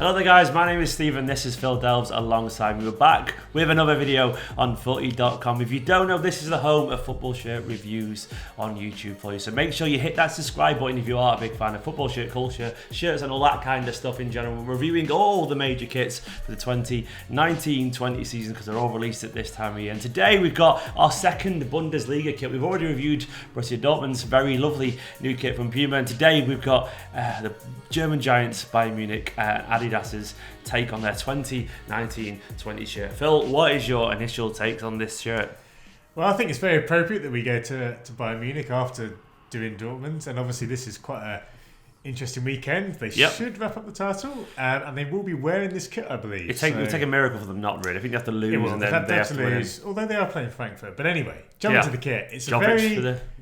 Hello there guys, my name is Stephen, this is Phil Delves alongside me. We're back with another video on FOOTY.COM. If you don't know, this is the home of football shirt reviews on YouTube for you. So make sure you hit that subscribe button if you are a big fan of football shirt culture, shirts and all that kind of stuff in general. We're reviewing all the major kits for the 2019-20 season because they're all released at this time of year. And today we've got our second Bundesliga kit. We've already reviewed Borussia Dortmund's very lovely new kit from Puma. And today we've got the German giants Bayern Munich, Adidas's take on their 2019-20 shirt. Phil, what is your initial takes on this shirt? Well, I think it's very appropriate that we go to Bayern Munich after doing Dortmund, and obviously this is quite an interesting weekend. They should wrap up the title, and they will be wearing this kit, I believe. It would take a miracle for them not really. I think they have to lose, and then they have to lose. Although they are playing Frankfurt. But anyway, jump into the kit. It's a very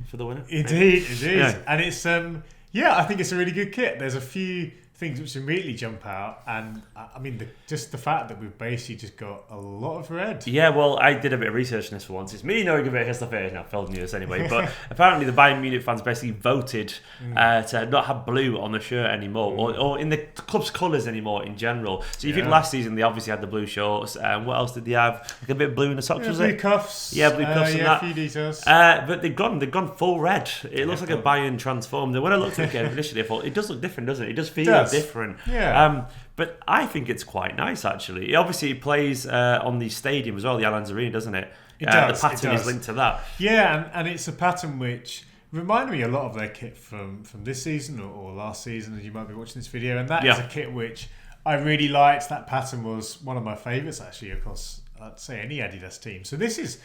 for the winner. Indeed, it is, and it's I think it's a really good kit. There's a few things which immediately jump out, and I mean just the fact that we've basically just got a lot of red. Yeah, well, I did a bit of research on this for once. It's me knowing a bit of stuff here. Phil knew this anyway, but apparently the Bayern Munich fans basically voted to not have blue on the shirt anymore, or in the club's colours anymore in general. So you think last season they obviously had the blue shorts. What else did they have? Like a bit of blue in the socks, was blue it? Cuffs. Yeah, blue cuffs and that. A few details. But they've gone full red. It looks like a Bayern transformed. And when I looked at it initially, I thought it does look different, doesn't it? It does feel different. Yeah. But I think it's quite nice actually. Obviously, it plays on the stadium as well, the Allianz Arena, doesn't it? It does. The pattern is linked to that. Yeah, and it's a pattern which reminded me a lot of their kit from this season or last season, as you might be watching this video. And that is a kit which I really liked. That pattern was one of my favourites actually across, I'd say, any Adidas team. So this is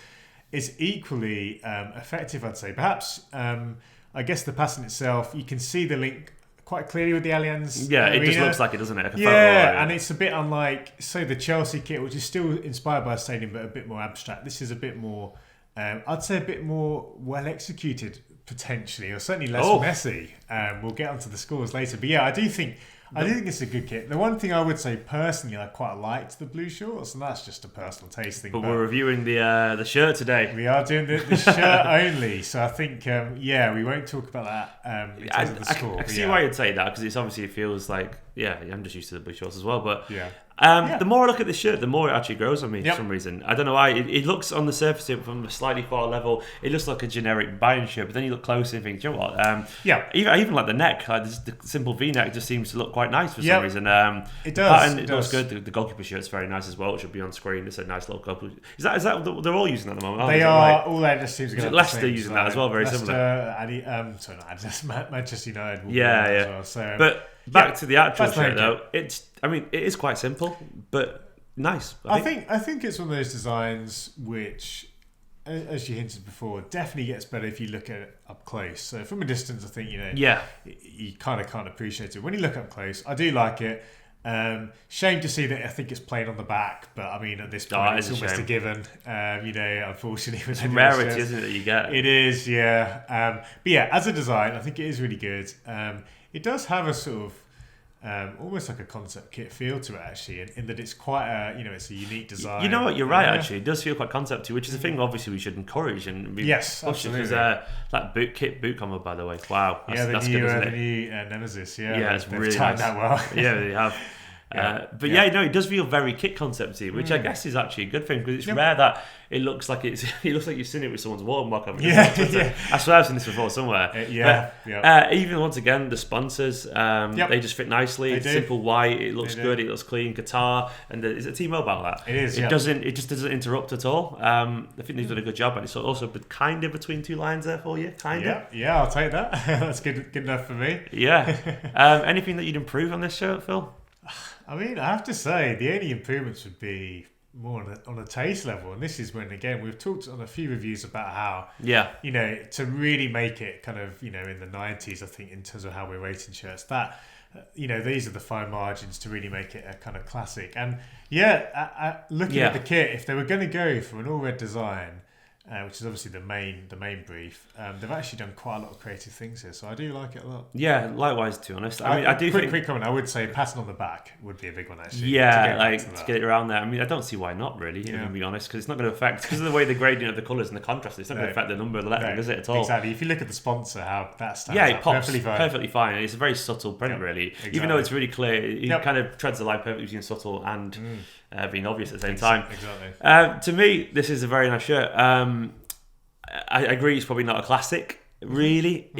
equally effective, I'd say. Perhaps, I guess the pattern itself, you can see the link quite clearly with the Allianz Arena. It just looks like it, doesn't it? Like a photo, and it's a bit unlike, say, the Chelsea kit, which is still inspired by a stadium, but a bit more abstract. This is a bit more, I'd say a bit more well executed, potentially, or certainly less messy. We'll get onto the scores later. But yeah, I do think it's a good kit. The one thing I would say personally, I quite liked the blue shorts, and that's just a personal taste thing. But we're reviewing the shirt today. We are doing the shirt only, so I think we won't talk about that in terms of the score. I can see why you'd say that, because it feels like I'm just used to the blue shorts as well. But the more I look at this shirt, the more it actually grows on me for some reason. I don't know why. It looks on the surface from a slightly far level, it looks like a generic Bayern shirt, but then you look closer and think, do you know what? I even like the neck. Like the simple V-neck just seems to look quite nice for some reason. It does. It looks good. The goalkeeper shirt's very nice as well. It should be on screen. It's a nice little couple. Is that they're all using that at the moment? They are. All Adidas teams are going to Leicester using that as well. Very similar. Sorry, not Adidas. Manchester United. As well, so, but back to the actual shirt though. It is quite simple, but nice. I think it's one of those designs which, as you hinted before, definitely gets better if you look at it up close. So from a distance, I think you kind of can't appreciate it. When you look up close, I do like it. Shame to see that I think it's plain on the back, but I mean at this point it's almost a given. Unfortunately, with it's a rarity, isn't it, that you get? It is, yeah. But yeah, as a design, I think it is really good. It does have a sort of almost like a concept kit feel to it, actually, in that it's quite it's a unique design. You know what? You're right. Actually, it does feel quite concepty, which is a thing. Obviously, we should encourage and absolutely. Because that boot combo, by the way, wow, that's new, good, isn't the it? new Nemesis, it's they've really timed nice. that well. Yeah, they have. It does feel very kit concepty, which I guess is actually a good thing, because it's rare that it looks like you've seen it with someone's watermark on it. I swear I've seen this before somewhere. Even once again, the sponsors, they just fit nicely. It's simple white. It looks good. It looks clean. Qatar, and is it T-Mobile that? It is. It just doesn't interrupt at all. I think they've done a good job, and it's also kind of between two lines there for you. Kind of. Yeah, I'll take that. That's good enough for me. Yeah. Anything that you'd improve on this shirt, Phil? I mean, I have to say, the only improvements would be more on a taste level. And this is when, again, we've talked on a few reviews about how, to really make it kind of, in the 90s, I think, in terms of how we're rating shirts, that, these are the fine margins to really make it a kind of classic. And looking at the kit, if they were going to go for an all-red design, which is obviously the main brief. They've actually done quite a lot of creative things here, so I do like it a lot. Yeah, likewise, to be honest. I mean, I do think... Quick comment, I would say pattern on the back would be a big one, actually. Yeah, to get it around there. I mean, I don't see why not, really, to be honest, because it's not going to affect... Because of the way the gradient of the colours and the contrast, it's not going to affect the number of the lettering, is it, at all? Exactly. If you look at the sponsor, how that stands it pops perfectly fine. It's a very subtle print, really. Exactly. Even though it's really clear, it kind of treads the line perfectly between subtle and being obvious at the same time. Exactly. To me, this is a very nice shirt. I agree, it's probably not a classic, really.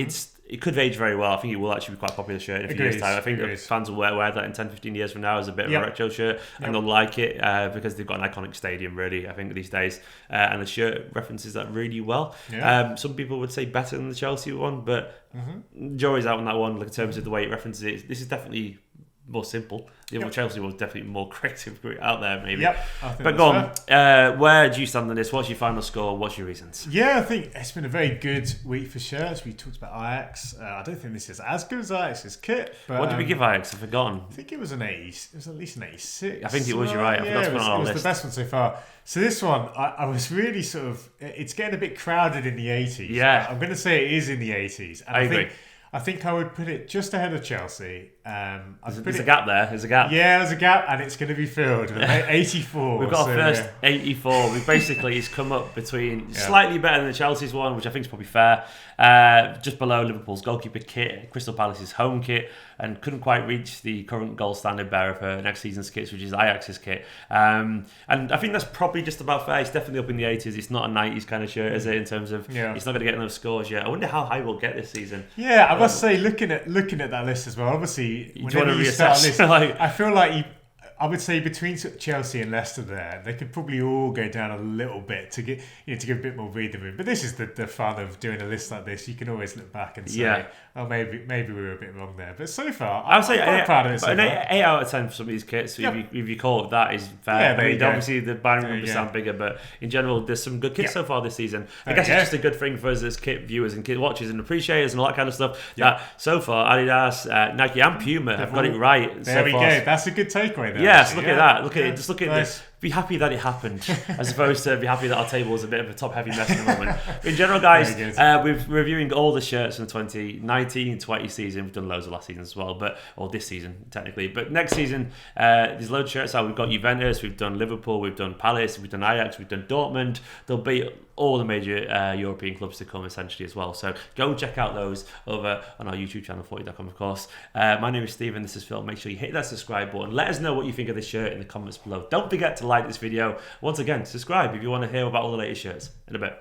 It could age very well. I think it will actually be quite a popular shirt in a few years' time. I think that fans will wear that in 10-15 years from now as a bit of a retro shirt, and they'll like it because they've got an iconic stadium, really, I think, these days. And the shirt references that really well. Some people would say better than the Chelsea one, but jury's out on that one in terms of the way it references it. This is definitely more simple. The other Chelsea was definitely more creative out there, maybe. But go on, where do you stand on this? What's your final score? What's your reasons? Yeah, I think it's been a very good week for shirts. We talked about Ajax. I don't think this is as good as Ajax's kit. But, what did we give Ajax? I've forgotten. I think it was an 80. It was at least an 86. I think it was. You're right. I forgot to put it on our list. It was the best one so far. So this one, I was really sort of... It's getting a bit crowded in the 80s. Yeah. I'm going to say it is in the 80s. And I agree. I think I would put it just ahead of Chelsea. There's a gap there. There's a gap. Yeah, there's a gap, and it's going to be filled with 84. We've got our first 84. We've basically, it's come up between slightly better than the Chelsea's one, which I think is probably fair. Just below Liverpool's goalkeeper kit, Crystal Palace's home kit, and couldn't quite reach the current gold standard bearer for next season's kits, which is Ajax's kit. And I think that's probably just about fair. It's definitely up in the 80s. It's not a 90s kind of shirt, is it? In terms of it's not going to get enough scores yet. I wonder how high we'll get this season. Yeah, I must say, looking at that list as well. Obviously, whenever you start a list, I feel like I would say between Chelsea and Leicester there, they could probably all go down a little bit to give a bit more breathing room. But this is the fun of doing a list like this. You can always look back and say, oh, maybe we were a bit wrong there. But so far, I'm quite proud of it. An 8 out of 10 for some of these kits. So if you call it that, is fair. Obviously the Bayern numbers sound bigger, but in general, there's some good kits so far this season. I guess it's just a good thing for us as kit viewers and kit watchers and appreciators and all that kind of stuff. That so far, Adidas, Nike, and Puma have got it right. There we go. That's a good takeaway there. Yes, look at that. Look at it. Just look at this. Be happy that it happened, as opposed to be happy that our table was a bit of a top-heavy mess at the moment. In general, guys, we're reviewing all the shirts from the 2019-20 season. We've done loads of last season as well, or this season technically. But next season, there's loads of shirts out. We've got Juventus, we've done Liverpool, we've done Palace, we've done Ajax, we've done Dortmund. There'll be all the major European clubs to come essentially as well. So go check out those over on our YouTube channel, FOOTY.COM, of course. My name is Stephen, this is Phil. Make sure you hit that subscribe button. Let us know what you think of this shirt in the comments below. Don't forget to like this video. Once again, subscribe if you want to hear about all the latest shirts. In a bit.